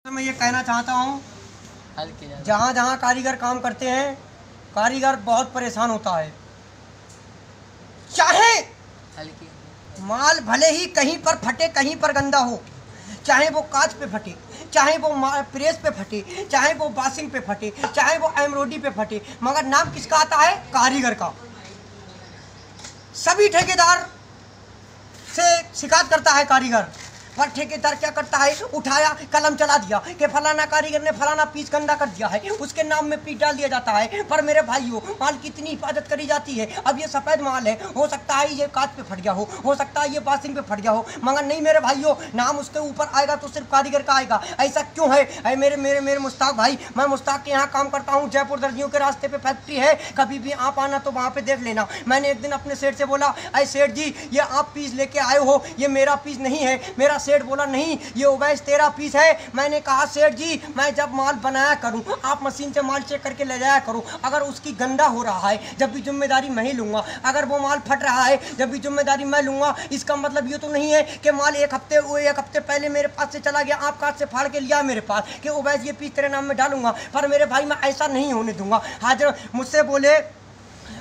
मैं ये कहना चाहता हूँ, जहाँ जहाँ कारीगर काम करते हैं, कारीगर बहुत परेशान होता है। चाहे माल भले ही कहीं पर फटे, कहीं पर गंदा हो, चाहे वो कांच पे फटे, चाहे वो प्रेस पे फटे, चाहे वो बासिंग पे फटे, चाहे वो एम्ब्रॉयडरी पे फटे, मगर नाम किसका आता है? कारीगर का। सभी ठेकेदार से शिकायत करता है कारीगर, पर ठेकेदार क्या करता है? उठाया, कलम चला दिया कि फलाना कारीगर ने फलाना पीस गंदा कर दिया है, उसके नाम में पीस डाल दिया जाता है। पर मेरे भाइयों, माल की इतनी हिफाजत करी जाती है। अब ये सफ़ेद माल है, हो सकता है ये कांच पे फट गया हो सकता है ये बासिंग पे फट गया हो, मगर नहीं मेरे भाइयों, नाम उसके ऊपर आएगा तो सिर्फ कारीगर का आएगा। ऐसा क्यों है? अरे मेरे मेरे मेरे मुश्ताक भाई, मैं मुश्ताक के यहाँ काम करता हूँ, जयपुर दर्जियों के रास्ते पे फैक्ट्री है, कभी भी आप आना तो वहाँ पे देख लेना। मैंने एक दिन अपने सेठ से बोला, अरे सेठ जी, ये आप पीस लेके आए हो, ये मेरा पीस नहीं है। मेरा सेठ बोला, नहीं ये ओवैस तेरा पीस है। मैंने कहा, सेठ जी, मैं जब माल बनाया करूं, आप मशीन से माल चेक करके ले जाया करो। अगर उसकी गंदा हो रहा है, जब भी जिम्मेदारी मैं ही लूंगा। अगर वो माल फट रहा है, जब भी जिम्मेदारी मैं लूंगा। इसका मतलब ये तो नहीं है कि माल एक हफ्ते पहले मेरे पास से चला गया, आप कांच से फाड़ के लिया मेरे पास, कि ओवैस ये पीस तेरे नाम में डालूंगा। पर मेरे भाई, मैं ऐसा नहीं होने दूंगा। हाजिर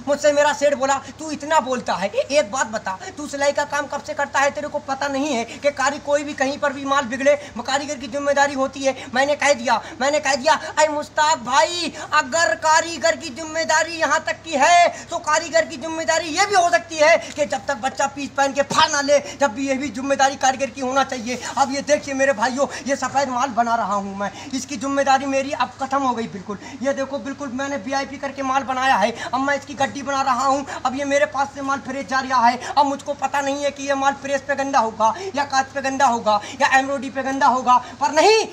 मुझसे मेरा सेठ बोला, तू इतना बोलता है, एक बात बता, तू सिलाई का काम कब से करता है? तेरे को पता नहीं है कि कोई भी कहीं पर भी माल बिगड़े, कारीगर की जिम्मेदारी होती है। मैंने कह दिया, अरे मुश्ताक भाई, अगर कारीगर की जिम्मेदारी यहाँ तक की है, तो कारीगर की जिम्मेदारी ये भी हो सकती है कि जब तक बच्चा पीस पहन के फाड़ ना ले, जब भी ये भी जिम्मेदारी कारीगर की होना चाहिए। अब ये देखिए मेरे भाइयों, ये सफ़ेद माल बना रहा हूँ मैं, इसकी जिम्मेदारी मेरी अब खत्म हो गई बिल्कुल। ये देखो, बिल्कुल मैंने VIP करके माल बनाया है। अब मैं इसकी गड्डी बना रहा हूं। अब ये मेरे पास से माल प्रेस जा रहा है। अब मुझको पता नहीं है कि ये माल प्रेस पे गंदा होगा, या कांच पे गंदा होगा, या एम्ब्रॉयडरी पे गंदा होगा, पर नहीं,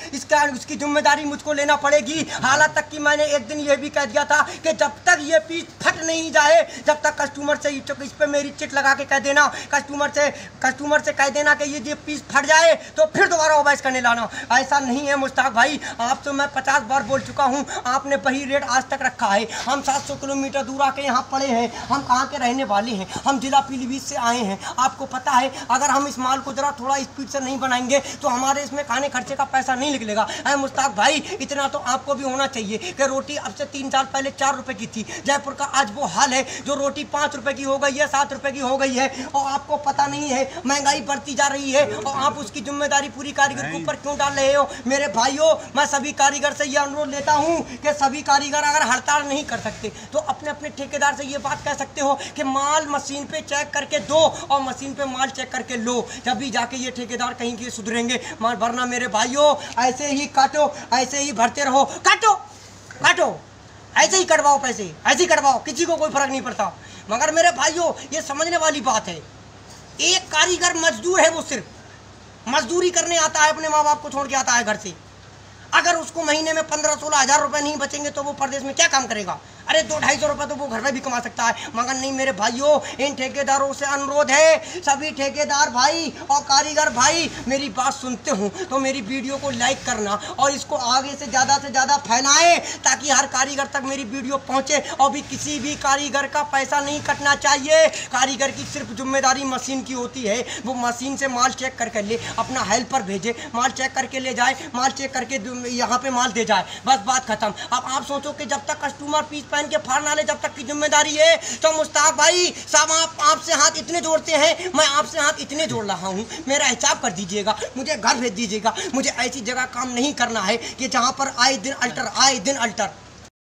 उसकी जिम्मेदारी मुझको लेना पड़ेगी। हालांकि तक कि मैंने एक दिन ये भी कह दिया था कि जब तक ये पीस फट नहीं जाए, जब तक कस्टमर से इस पे मेरी चिट लगा के कह देना, कस्टमर से कह देना कि ये पीस फट जाए तो फिर दोबारा ओवैस करने लाना। ऐसा नहीं है मुश्ताक भाई, आप तो मैं 50 बार बोल चुका हूँ, आपने वही रेट आज तक रखा है। हम 700 किलोमीटर दूर आके यहाँ पड़े हैं, हम कहाँ के रहने वाले हैं, हम जिला पीलीभीत से आए हैं। आपको पता है, अगर हम इस माल को जरा थोड़ा स्पीड से नहीं बनाएंगे तो हमारे इसमें खाने खर्चे का पैसा नहीं निकलेगा। अरे मुश्ताक भाई, इतना तो आपको भी होना चाहिए कि रोटी अब से 3 साल पहले 4 रुपए की थी। जयपुर का आज वो हाल है, जो रोटी 5 रुपए की हो गई है, 7 रुपए की हो गई है, और आपको पता नहीं है महंगाई बढ़ती जा रही है, और आप उसकी जिम्मेदारी पूरी कारीगर के ऊपर क्यों डाल रहे हो? मेरे भाइयों, मैं सभी कारीगर से यह अनुरोध लेता हूँ कि सभी कारीगर अगर हड़ताल नहीं कर सकते तो अपने अपने ठेकेदार से ये बात कह सकते हो कि माल मशीन पे चेक करके दो, और मशीन पे माल चेक करके लो, जब भी जाके ये ठेकेदार कहीं के सुधरेंगे। माल भरना मेरे भाइयों, ऐसे ही काटो, ऐसे ही भरते रहो, काटो, ऐसे ही कटवाओ पैसे, ऐसे ही कटवाओ, किसी को कोई फर्क नहीं पड़ता। मगर मेरे भाइयों, ये समझने वाली बात है, एक कारीगर मजदूर है, वो सिर्फ मजदूरी करने आता है, अपने माँ बाप को छोड़ के आता है घर से। अगर उसको महीने में 15-16 हज़ार रुपए नहीं बचेंगे तो वो प्रदेश में क्या काम करेगा? अरे 200-250 रुपये तो वो घर में भी कमा सकता है। मगर नहीं मेरे भाइयों, इन ठेकेदारों से अनुरोध है, सभी ठेकेदार भाई और कारीगर भाई, मेरी बात सुनते हो तो मेरी वीडियो को लाइक करना, और इसको आगे से ज़्यादा फैलाएं, ताकि हर कारीगर तक मेरी वीडियो पहुँचे। और भी किसी भी कारीगर का पैसा नहीं कटना चाहिए। कारीगर की सिर्फ जिम्मेदारी मशीन की होती है, वो मशीन से माल चेक करके ले, अपना हेल्पर भेजे, माल चेक करके ले जाए, माल चेक करके यहाँ पे माल दे जाए, बस बात खत्म। अब आप सोचो कि जब तक कस्टमर पीस पहन के फाड़ ना ले, जब तक की जिम्मेदारी है, तो मुश्ताक भाई साहब, आपसे हाथ इतने जोड़ते हैं, मैं आपसे हाथ इतने जोड़ रहा हूँ, मेरा हिसाब कर दीजिएगा, मुझे घर भेज दीजिएगा। मुझे ऐसी जगह काम नहीं करना है कि जहाँ पर आए दिन अल्टर।